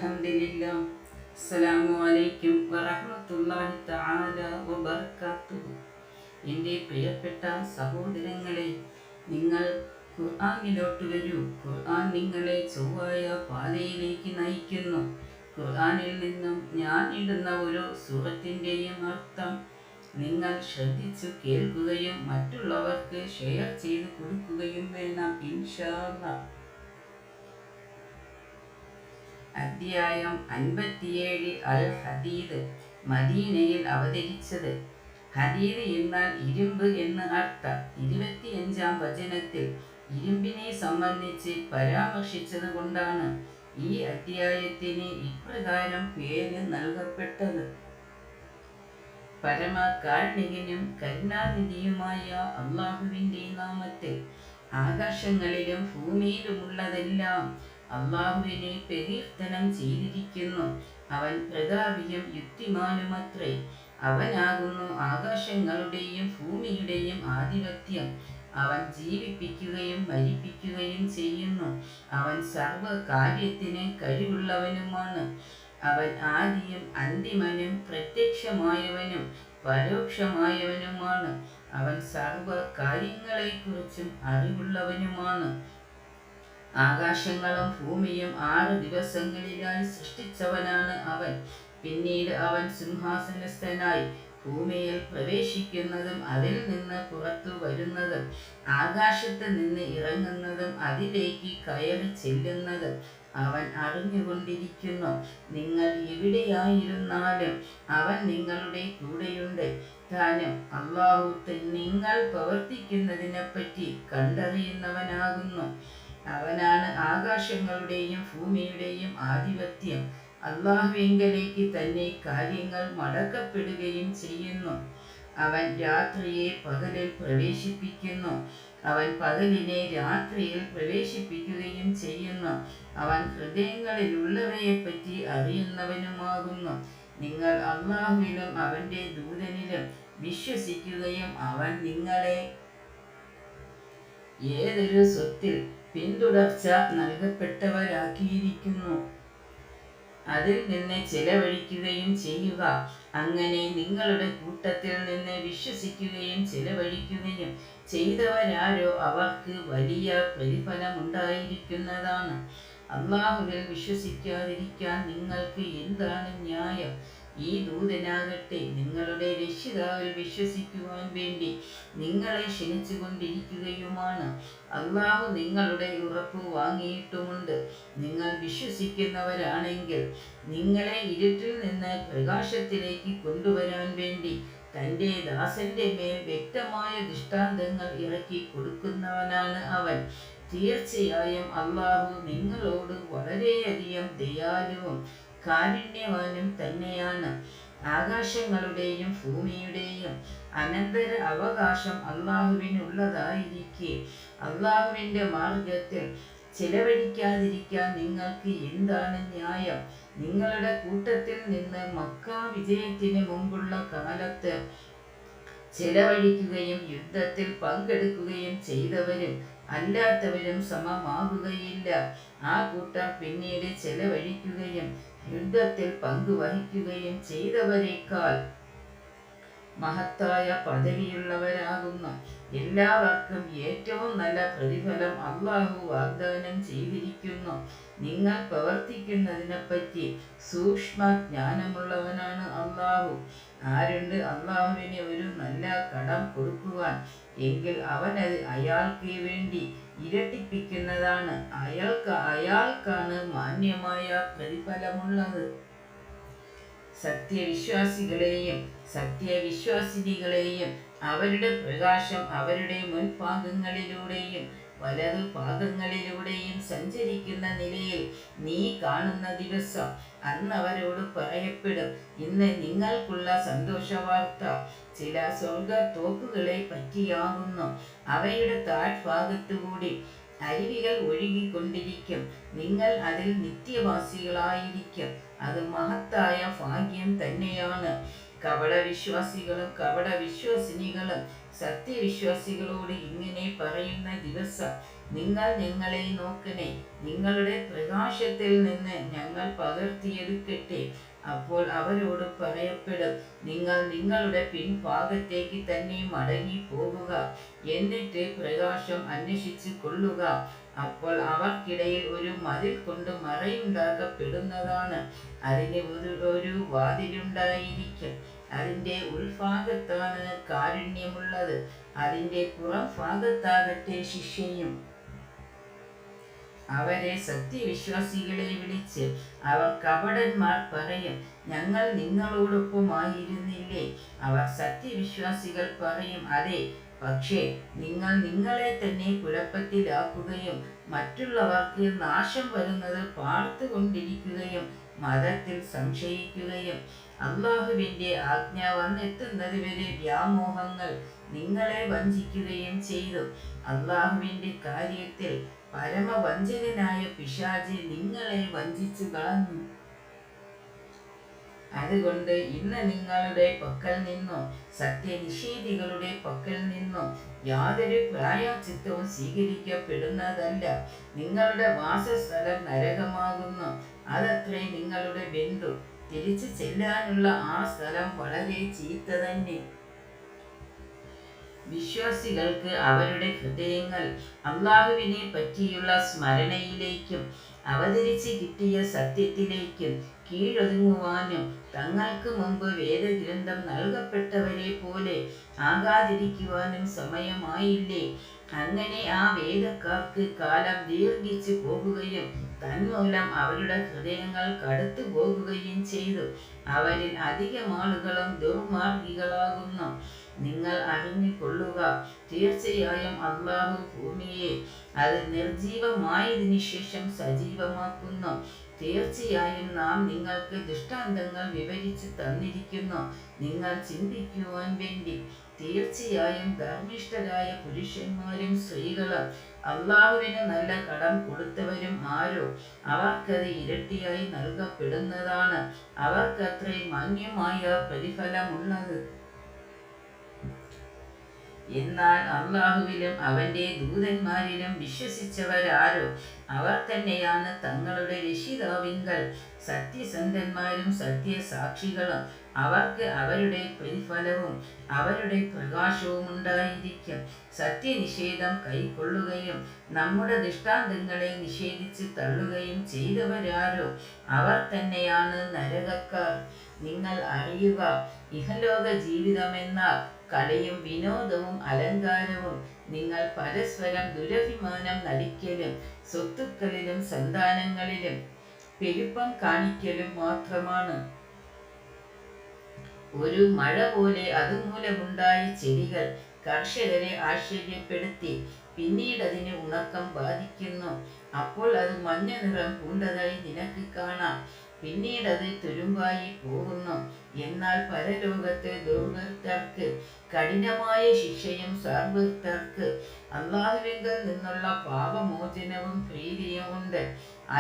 അൽഹംദുലില്ലാ. അസ്സലാമു അലൈക്കും വറഹ്മത്തുള്ളാഹി തആല വബറകാതുഹു. എൻ്റെ പ്രിയപ്പെട്ട സഹോദരങ്ങളെ, നിങ്ങൾ ഖുർആനിലോട്ട് വരൂ. ഖുർആൻ നിങ്ങളെ ചൊവ്വായ പാതയിലേക്ക് നയിക്കുന്നു. ഖുർആനിൽ നിന്നും ഞാൻ ഇടുന്ന ഒരു സൂറത്തിൻ്റെയും അർത്ഥം നിങ്ങൾ ശ്രദ്ധിച്ചു കേൾക്കുകയും മറ്റുള്ളവർക്ക് ഷെയർ ചെയ്ത് കൊടുക്കുകയും വേണം ഇൻഷാ അല്ലാഹ്. അധ്യായം 57 അൽ ഹദീദ്. മദീനയിൽ അവതരിച്ചത്. ഹദീദ് എന്നാൽ ഇരുമ്പ് എന്ന് അർത്ഥം. 25-ാം വചനത്തിൽ ഇരുമ്പിനെ സംബന്ധിച്ച് പരാമർശിച്ചത് കൊണ്ടാണ് ഈ അധ്യായത്തിന് ഇപ്രകാരം പേര് നൽകപ്പെട്ടത്. പരമകാരുണികനും കരുണാനിധിയുമായ അള്ളാഹുവിൻ്റെ നാമത്തിൽ. ആകാശങ്ങളിലും ഭൂമിയിലുമുള്ളതെല്ലാം അള്ളാഹുവിനെ പ്രകീർത്തനം ചെയ്തിരിക്കുന്നു. അവൻ പ്രതാപിയും യുക്തിമാനുമത്രേ. അവനാകുന്നു ആകാശങ്ങളുടെയും ഭൂമിയുടെയും ആധിപത്യം. അവൻ ജീവിപ്പിക്കുകയും മരിപ്പിക്കുകയും ചെയ്യുന്നു. അവൻ സർവ കാര്യത്തിന് കഴിവുള്ളവനുമാണ്. അവൻ ആദിയും അന്തിമനും പ്രത്യക്ഷമായവനും പരോക്ഷമായവനുമാണ്. അവൻ സർവ കാര്യങ്ങളെക്കുറിച്ചും അറിവുള്ളവനുമാണ്. ആകാശങ്ങളും ഭൂമിയും 6 ദിവസങ്ങളിലായി സൃഷ്ടിച്ചവനാണ് അവൻ. പിന്നീട് അവൻ സിംഹാസനസ്ഥനായി ഭൂമിയിൽ പ്രവേശിക്കുന്നതും അതിൽ നിന്ന് പുറത്തു വരുന്നതും ആകാശത്ത് നിന്ന് ഇറങ്ങുന്നതും അതിലേക്ക് കയറി ചെല്ലുന്നതും അവൻ അറിഞ്ഞുകൊണ്ടിരിക്കുന്നു. നിങ്ങൾ എവിടെയായിരുന്നാലും അവൻ നിങ്ങളുടെ കൂടെയുണ്ട്. താനും അല്ലാഹു നിങ്ങൾ പ്രവർത്തിക്കുന്നതിനെപ്പറ്റി കണ്ടറിയുന്നവനാകുന്നു. അവനാണ് ആകാശങ്ങളുടെയും ഭൂമിയുടെയും ആധിപത്യം. അല്ലാഹുവിങ്കലേക്ക് തന്നെ കാര്യങ്ങൾ മടക്കപ്പെടുകയും ചെയ്യുന്നു. അവൻ രാത്രിയെ പകലിൽ പ്രവേശിപ്പിക്കുന്നു. അവൻ പകലിനെ രാത്രിയിൽ പ്രവേശിപ്പിക്കുകയും ചെയ്യുന്നു. അവൻ ഹൃദയങ്ങളിലുള്ളവയെപ്പറ്റി അറിയുന്നവനുമാകുന്നു. നിങ്ങൾ അല്ലാഹുവിലും അവൻ്റെ ദൂതനിലും വിശ്വസിക്കുകയും അവൻ നിങ്ങളെ ഏതൊരു സ്വത്തിൽ പിന്തുടർച്ച നൽകപ്പെട്ടവരാക്കിയിരിക്കുന്നു അതിൽ നിന്ന് ചെലവഴിക്കുകയും ചെയ്യുക. അങ്ങനെ നിങ്ങളുടെ കൂട്ടത്തിൽ നിന്ന് വിശ്വസിക്കുകയും ചെലവഴിക്കുകയും ചെയ്തവരാരോ അവർക്ക് വലിയ പ്രതിഫലമുണ്ടായിരിക്കുന്നതാണ്. അല്ലാഹുവിൽ വിശ്വസിക്കാതിരിക്കാൻ നിങ്ങൾക്ക് എന്താണ് ന്യായം? ഈ ദൂതനാകട്ടെ നിങ്ങളുടെ രക്ഷിതാവിൽ വിശ്വസിക്കുവാൻ വേണ്ടി നിങ്ങളെ ക്ഷണിച്ചുകൊണ്ടിരിക്കുകയുമാണ്. അല്ലാഹു നിങ്ങളുടെ ഉറപ്പ് വാങ്ങിയിട്ടുമുണ്ട്. നിങ്ങൾ വിശ്വസിക്കുന്നവരാണെങ്കിൽ നിങ്ങളെ ഇരുട്ടിൽ നിന്ന് പ്രകാശത്തിലേക്ക് കൊണ്ടുവരാൻ വേണ്ടി തൻ്റെ ദാസന്റെ മേൽ വ്യക്തമായ ദൃഷ്ടാന്തങ്ങൾ ഇറക്കി കൊടുക്കുന്നവനാണ് അവൻ. തീർച്ചയായും അല്ലാഹു നിങ്ങളോട് വളരെയധികം ദയാലുവും കാരുണ്യവാനും തന്നെയാണ്. ആകാശങ്ങളുടെയും ഭൂമിയുടെയും അനന്തര അവകാശം അല്ലാഹുവിനുള്ളതായിരിക്കെ അല്ലാഹുവിൻ്റെ മാർഗത്തിൽ ചെലവഴിക്കാതിരിക്കാൻ നിങ്ങൾക്ക് എന്താണ് ന്യായം? നിങ്ങളുടെ കൂട്ടത്തിൽ നിന്ന് മക്കാ വിജയത്തിന് മുമ്പുള്ള കാലത്ത് ചെലവഴിക്കുകയും യുദ്ധത്തിൽ പങ്കെടുക്കുകയും ചെയ്തവരും അല്ലാത്തവരും സമമാകുകയില്ല. ആ കൂട്ടർ പിന്നീട് ചെലവഴിക്കുകയും യുദ്ധത്തിൽ പങ്കുവഹിക്കുകയും ചെയ്തവരെക്കാൾ മഹത്തായ പദവിയുള്ളവരാകുന്നു. എല്ലാവർക്കും ഏറ്റവും നല്ല പ്രതിഫലം അല്ലാഹു വാഗ്ദാനം ചെയ്തിരിക്കുന്നു. നിങ്ങൾ പ്രവർത്തിക്കുന്നതിനെപ്പറ്റി സൂക്ഷ്മ ജ്ഞാനമുള്ളവനാണ് അല്ലാഹു. ആരുണ്ട് അല്ലാഹുവിന് ഒരു നല്ല കടം കൊടുക്കുവാൻ? എങ്കിൽ അവനത് അയാൾക്ക് വേണ്ടി ഇരട്ടിപ്പിക്കുന്നതാണ്. അയാൾക്കാണ് മാന്യമായ പ്രതിഫലമുള്ളത്. സത്യവിശ്വാസികളെയും സത്യവിശ്വാസിനികളെയും അവരുടെ പ്രകാശം അവരുടെ മുൻഭാഗങ്ങളിലൂടെയും വലതു ഭാഗങ്ങളിലൂടെയും സഞ്ചരിക്കുന്ന നിലയിൽ നീ കാണുന്ന ദിവസം അന്നവരോട് പറയപ്പെടും, ഇന്ന് നിങ്ങൾക്കുള്ള സന്തോഷവാർത്ത ചില സ്വർഗത്തോക്കുകളെ പറ്റിയാകുന്നു. അവയുടെ താഴ്ഭാഗത്തുകൂടി അരുവികൾ ഒഴുകിക്കൊണ്ടിരിക്കും. നിങ്ങൾ അതിൽ നിത്യവാസികളായിരിക്കും. അത് മഹത്തായ ഭാഗ്യം തന്നെയാണ്. കപടവിശ്വാസികളും കപടവിശ്വാസിനികളും സത്യവിശ്വാസികളോട് ഇങ്ങനെ പറയുന്ന ദിവസം, നിങ്ങൾ ഞങ്ങളെ നോക്കണേ, നിങ്ങളുടെ പ്രകാശത്തിൽ നിന്ന് ഞങ്ങൾ പകർത്തിയെടുക്കട്ടെ. അപ്പോൾ അവരോട് പറയപ്പെടും, നിങ്ങൾ നിങ്ങളുടെ പിൻഭാഗത്തേക്ക് തന്നെ മടങ്ങി പോകുക, എന്നിട്ട് പ്രകാശം അന്വേഷിച്ചു കൊള്ളുക. അപ്പോൾ അവർക്കിടയിൽ ഒരു മതിൽ കൊണ്ട് മറയുണ്ടാക്കപ്പെടുന്നതാണ്. അതിന് ഒരു വാതിലുണ്ടായിരിക്കും. അതിൻ്റെ ഉൾഭാഗത്താണ് കാരുണ്യമുള്ളത്, അതിൻ്റെ പുറം ഭാഗത്താകട്ടെ ശിക്ഷയും. അവരെ സത്യവിശ്വാസികളെ വിളിച്ച് അവർ കപടന്മാർ പറയും, ഞങ്ങൾ നിങ്ങളോടൊപ്പമായിരുന്നില്ലേ? അവർ സത്യവിശ്വാസികൾ പറയും, അതെ, പക്ഷേ നിങ്ങൾ നിങ്ങളെ തന്നെ കുഴപ്പത്തിലാക്കുകയും മറ്റുള്ളവർക്ക് നാശം വരുന്നത് പാർത്തുകൊണ്ടിരിക്കുകയും മതത്തിൽ സംശയിക്കുകയും അള്ളാഹുവിൻ്റെ ആജ്ഞ വന്നെത്തുന്നത് വരെ വ്യാമോഹങ്ങൾ നിങ്ങളെ വഞ്ചിക്കുകയും ചെയ്തു. അള്ളാഹുവിൻ്റെ കാര്യത്തിൽ പരമവഞ്ചകനായ പിശാച് നിങ്ങളെ വഞ്ചിച്ചു കളഞ്ഞു. അതുകൊണ്ട് ഇന്ന് നിങ്ങളുടെ പക്കൽ നിന്നും സത്യനിഷേധികളുടെ പക്കൽ നിന്നും യാതൊരു പ്രായശ്ചിത്തവും സ്വീകരിക്കപ്പെടുന്നതല്ല. നിങ്ങളുടെ വാസസ്ഥലം നരകമാകുന്നു, അതത്രേ നിങ്ങളുടെ ബന്ധു. തിരിച്ചു ചെല്ലാനുള്ള ആ സ്ഥലം വളരെ ചീത്ത തന്നെ. വിശ്വാസികൾക്ക് അവരുടെ ഹൃദയങ്ങൾ അള്ളാഹുവിനെ പറ്റിയുള്ള സ്മരണയിലേക്കും അവതരിച്ച് കിട്ടിയ സത്യത്തിലേക്കും കീഴൊതുങ്ങുവാനും തങ്ങൾക്ക് മുമ്പ് വേദഗ്രന്ഥം നൽകപ്പെട്ടവരെ പോലെ ആകാതിരിക്കുവാനും സമയമായില്ലേ? അങ്ങനെ ആ വേദക്കാർക്ക് കാലം ദീർഘിച്ചു പോകുകയും തന്മൂലം അവരുടെ ഹൃദയങ്ങൾ കടുത്തു പോകുകയും ചെയ്തു. അവരിൽ അധികം ആളുകളും ദുർമാർഗികളാകുന്നു. നിങ്ങൾ അറിഞ്ഞുകൊള്ളുക, തീർച്ചയായും അള്ളാഹു ഭൂമിയെ അത് നിർജീവമായതിനു ശേഷം സജീവമാക്കുന്നു. തീർച്ചയായും നാം നിങ്ങൾക്ക് ദൃഷ്ടാന്തങ്ങൾ വിവരിച്ചു തന്നിരിക്കുന്നു, നിങ്ങൾ ചിന്തിക്കുവാൻ വേണ്ടി. തീർച്ചയായും ധർമ്മിഷ്ഠരായ പുരുഷന്മാരും സ്ത്രീകളും അള്ളാഹുവിന് നല്ല കടം കൊടുത്തവരും ആരോ അവർക്കത് ഇരട്ടിയായി നൽകപ്പെടുന്നതാണ്. അവർക്കത്രേ മാന്യമായ പ്രതിഫലമുള്ളത്. എന്നാൽ അള്ളാഹുവിലും അവൻ്റെ ദൂതന്മാരിലും വിശ്വസിച്ചവരാരോ അവർ തന്നെയാണ് തങ്ങളുടെ രക്ഷിതാവിങ്കൽ സത്യസന്ധന്മാരും സത്യസാക്ഷികളും. അവർക്ക് അവരുടെ പ്രതിഫലവും അവരുടെ പ്രകാശവും ഉണ്ടായിരിക്കും. സത്യനിഷേധം കൈക്കൊള്ളുകയും നമ്മുടെ ദൃഷ്ടാന്തങ്ങളെ നിഷേധിച്ച് തള്ളുകയും ചെയ്തവരാരോ അവർ തന്നെയാണ് നരകക്കാർ. നിങ്ങൾ അറിയുക, ഇഹലോക ജീവിതമെന്നാൽ കളിയും വിനോദവും അലങ്കാരവും നിങ്ങൾ പരസ്പരം ദുരഭിമാനം നടിക്കലും സ്വത്തുക്കളിലും സന്താനങ്ങളിലും പെരുപ്പം കാണിക്കലും മാത്രമാണ്. ഒരു മഴ പോലെ അതുമൂലമുണ്ടായ ചെടികൾ കർഷകരെ ആശ്ചര്യപ്പെടുത്തി. പിന്നീട് അതിന് ഉണക്കം ബാധിക്കുന്നു. അപ്പോൾ അത് മഞ്ഞ നിറം പൂണ്ടതായി നിനക്ക് കാണാം. പിന്നീട് അത് തുരുമ്പായി പോകുന്നു. എന്നാൽ പരലോകത്ത് ദുർവൃത്തർക്ക് കഠിനമായ ശിക്ഷയും സർവൃത്തർക്ക് അള്ളാഹുവിങ്കൽ നിന്നുള്ള പാപമോചനവും പ്രീതിയും ഉണ്ട്.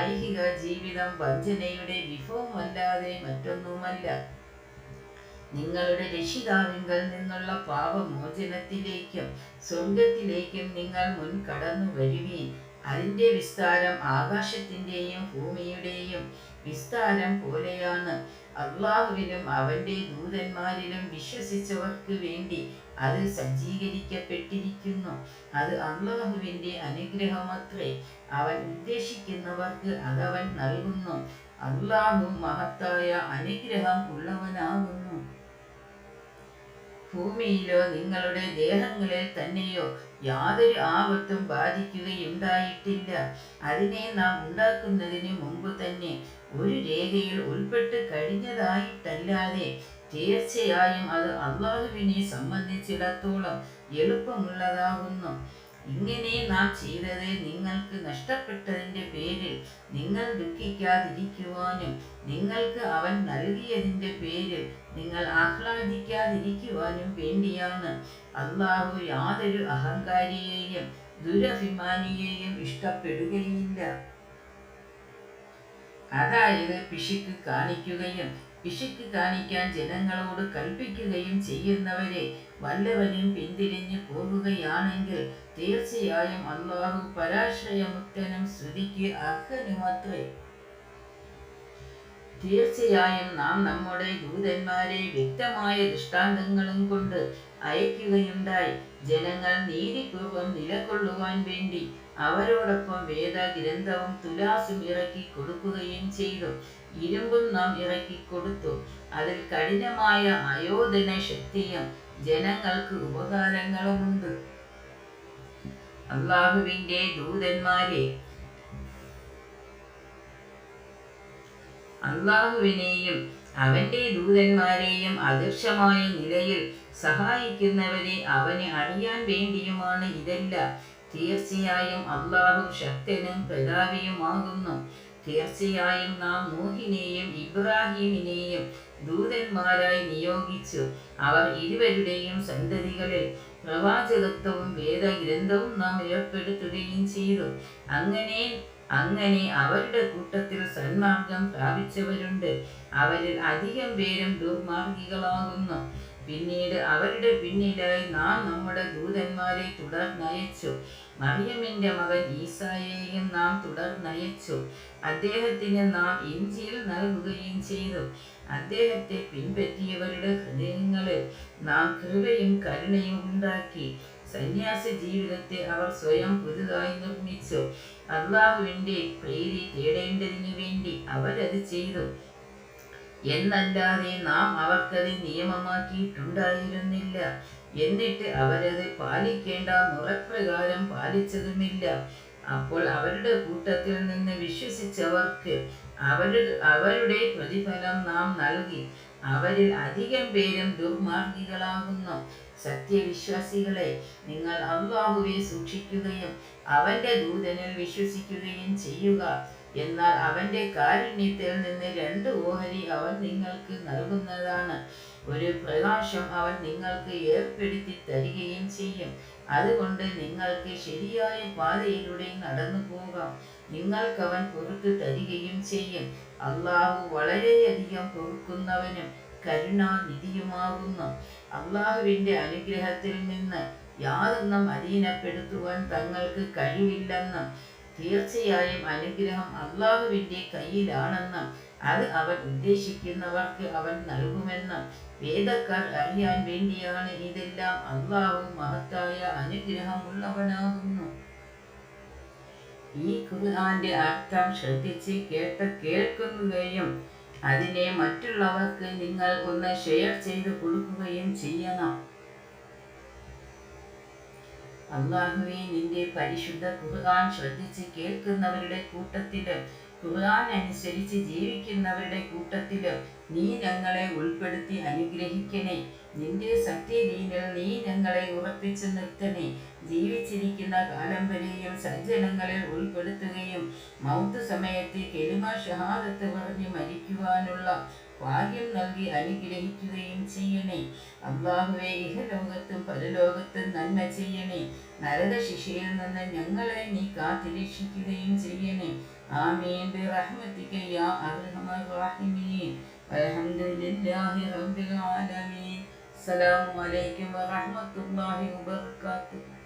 ഐഹിക ജീവിതം വഞ്ചനയുടെ വിഭവമല്ലാതെ മറ്റൊന്നുമല്ല. നിങ്ങളുടെ രക്ഷിതാവിങ്കൽ നിന്നുള്ള പാപമോചനത്തിലേക്കും സ്വർഗത്തിലേക്കും നിങ്ങൾ മുൻകടന്നു വരുവീൻ. അതിൻ്റെ വിസ്താരം ആകാശത്തിൻ്റെയും ഭൂമിയുടെയും വിസ്താരം പോലെയാണ്. അള്ളാഹുവിലും അവൻ്റെ ദൂതന്മാരിലും വിശ്വസിച്ചവർക്ക് വേണ്ടി അത് സജ്ജീകരിക്കപ്പെട്ടിരിക്കുന്നു. അത് അള്ളാഹുവിൻ്റെ അനുഗ്രഹമത്രേ. അവൻ ഉദ്ദേശിക്കുന്നവർക്ക് അതവൻ നൽകുന്നു. അള്ളാഹു മഹത്തായ അനുഗ്രഹം ഉള്ളവനാകുന്നു. ഭൂമിയിലോ നിങ്ങളുടെ ദേഹങ്ങളിൽ തന്നെയോ യാതൊരു ആപത്തും ബാധിക്കുകയുണ്ടായിട്ടില്ല. അതിനെ നാം ഉണ്ടാക്കുന്നതിന് മുമ്പ് തന്നെ ഒരു രേഖയിൽ ഉൾപ്പെട്ട് കഴിഞ്ഞതായിട്ടല്ലാതെ. തീർച്ചയായും അത് അള്ളാഹുവിനെ സംബന്ധിച്ചിടത്തോളം എളുപ്പമുള്ളതാകുന്നു. ഇങ്ങനെ നാം ചെയ്തത് നിങ്ങൾക്ക് നഷ്ടപ്പെട്ടതിൻ്റെ പേരിൽ നിങ്ങൾ ദുഃഖിക്കാതിരിക്കുവാനും നിങ്ങൾക്ക് അവൻ നൽകിയതിൻ്റെ പേരിൽ നിങ്ങൾ ആഹ്ലാദിക്കാതിരിക്കുവാനും വേണ്ടിയാണ്. അള്ളാഹു യാതൊരു അഹങ്കാരിയെയും ദുരഭിമാനിയെയും ഇഷ്ടപ്പെടുകയില്ല. അതായത് പിശുക്ക് കാണിക്കുകയും പിശുക്ക് കാണിക്കാൻ ജനങ്ങളോട് കൽപ്പിക്കുകയും ചെയ്യുന്നവരെ വല്ലവനും പിന്തിരിഞ്ഞു പോകുകയാണെങ്കിൽ തീർച്ചയായും അള്ളാഹു പരാശ്രയമുക്തനും സ്തുതിക്ക് അർഹനുമത്രേ. തീർച്ചയായും നാം നമ്മുടെ ദൂതന്മാരെ വ്യക്തമായ ദൃഷ്ടാന്തങ്ങളും കൊണ്ട് അയക്കുകയുണ്ടായി. ജനങ്ങൾ നീതിപൂർവം നിലകൊള്ളുവാൻ വേണ്ടി അവരോടൊപ്പം വേദഗ്രന്ഥവും തുലാസും ഇറക്കി കൊടുക്കുകയും ചെയ്തു. ഇരുമ്പും നാം ഇറക്കിക്കൊടുത്തു. അതിൽ കഠിനമായ ആയോധന ശക്തിയും ജനങ്ങൾക്ക് ഉപകാരങ്ങളുമുണ്ട്. അള്ളാഹുവിൻ്റെ ദൂതന്മാരെ അള്ളാഹുവിനെയും അവൻ്റെ ദൂതന്മാരെയും അദൃശ്യമായ നിലയിൽ സഹായിക്കുന്നവരെ അവനെ അറിയാൻ വേണ്ടിയുമാണ് ഇതെല്ലാം. തീർച്ചയായും അള്ളാഹു ശക്തനും പ്രതാപിയുമാകുന്നു. തീർച്ചയായും നാം നൂഹിനെയും ഇബ്രാഹിമിനെയും ദൂതന്മാരായി നിയോഗിച്ചു. അവർ ഇരുവരുടെയും സന്തതികളിൽ പ്രവാചകത്വവും വേദഗ്രന്ഥവും നാം ഏർപ്പെടുത്തുകയും ചെയ്തു. അങ്ങനെ അവരുടെ കൂട്ടത്തിൽ സന്മാർഗം പ്രാപിച്ചവരുണ്ട്. അവരിൽ അധികം പേരും ദുർമാർഗികളാകുന്നു. പിന്നീട് അവരുടെ പിന്നിലായി നാം നമ്മുടെ ദൂതന്മാരെ തുടർന്നയച്ചു. മറിയമിൻ്റെ മകൻ ഈസായെയും നാം തുടർന്നയച്ചു. അദ്ദേഹത്തിന് നാം ഇഞ്ചിയിൽ നൽകുകയും ചെയ്തു. അദ്ദേഹത്തെ പിൻപറ്റിയവരുടെ ഹൃദയങ്ങളിൽ നാം കൃപയും കരുണയും ഉണ്ടാക്കി. സന്യാസ ജീവിതത്തെ അവർ സ്വയം പുതുതായി നിർമ്മിച്ചു. അള്ളാഹുവിൻ്റെ പ്രീതി തേടേണ്ടതിനു വേണ്ടി അവരത് ചെയ്തു എന്നല്ലാതെ നാം അവർക്കത് നിയമമാക്കിയിട്ടുണ്ടായിരുന്നില്ല. എന്നിട്ട് അവരത് പാലിക്കേണ്ട മുറപ്രകാരം പാലിച്ചതുമില്ല. അപ്പോൾ അവരുടെ കൂട്ടത്തിൽ നിന്ന് വിശ്വസിച്ചവർക്ക് അവരുടെ പ്രതിഫലം നാം നൽകി. അവരിൽ അധികം പേരും ദുർമാർഗികളാകുന്നു. സത്യവിശ്വാസികളെ, നിങ്ങൾ അള്ളാഹുവെ സൂക്ഷിക്കുകയും അവൻ്റെ ദൂതനിൽ വിശ്വസിക്കുകയും ചെയ്യുക. എന്നാൽ അവൻ്റെ കാരുണ്യത്തിൽ നിന്ന് 2 ഓഹരി അവൻ നിങ്ങൾക്ക് നൽകുന്നതാണ്. ഒരു പ്രകാശം അവൻ നിങ്ങൾക്ക് ഏർപ്പെടുത്തി തരികയും ചെയ്യും. അതുകൊണ്ട് നിങ്ങൾക്ക് ശരിയായ പാതയിലൂടെ നടന്നു പോകാം. നിങ്ങൾക്കവൻ പുറത്തു തരികയും ചെയ്യും. അള്ളാഹു വളരെയധികം പൊറുക്കുന്നവനും കരുണാനിധിയുമാകുന്നു. അള്ളാഹുവിൻ്റെ അനുഗ്രഹത്തിൽ നിന്ന് യാതൊന്നും അധീനപ്പെടുത്തുവാൻ തങ്ങൾക്ക് കഴിവില്ലെന്നും തീർച്ചയായും അനുഗ്രഹം അള്ളാഹുവിൻ്റെ കയ്യിലാണെന്നും അത് അവൻ ഉദ്ദേശിക്കുന്നവർക്ക് അവൻ നൽകുമെന്നും വേദക്കാർ അറിയാൻ വേണ്ടിയാണ് ഇതെല്ലാം. അള്ളാഹു മഹത്തായ അനുഗ്രഹമുള്ളവനാകുന്നു. ഈ ഖുർആന്റെ അർത്ഥം ശ്രദ്ധിച്ച് കേൾക്കുകയും അതിനെ മറ്റുള്ളവർക്ക് നിങ്ങൾ ഒന്ന് ഷെയർ ചെയ്ത് കൊടുക്കുകയും ചെയ്യണം. അള്ളാഹുവേ, നിന്റെ പരിശുദ്ധ ഖുർആൻ ശ്രദ്ധിച്ച് കേൾക്കുന്നവരുടെ കൂട്ടത്തിലും ഖുർആൻ അനുസരിച്ച് ജീവിക്കുന്നവരുടെ കൂട്ടത്തിലും നീ ഞങ്ങളെ ഉൾപ്പെടുത്തി അനുഗ്രഹിക്കണേ. നിന്റെ സത്യദീനിൽ നീ ഞങ്ങളെ ഉറപ്പിച്ചു നിർത്തണേ. ജീവിച്ചിരിക്കുന്ന കാലം വരെയും സജ്ജനങ്ങളിൽ ഉൾപ്പെടുത്തുകയും മൗത്ത് സമയത്ത് കലിമ ഷഹാദത്ത് പറഞ്ഞ് മരിക്കുവാനുള്ള ഭാഗ്യം നൽകി അനുഗ്രഹിക്കുകയും ചെയ്യണേ. അല്ലാഹുവേ, ഇഹലോകത്തും പരലോകത്തും നന്മ ചെയ്യണേ. നരകശിക്ഷയിൽ നിന്ന് ഞങ്ങളെ നീ കാത്തുരക്ഷിക്കുകയും ചെയ്യണേ. ആമീൻ ബിറഹ്മതിക യാ അർഹമർ റഹീമീൻ. വൽഹംദുലില്ലാഹി റബ്ബിൽ ആലമീൻ. അസ്സലാമു അലൈക്കും വറഹ്മത്തുള്ളാഹി വബറകാതുഹു.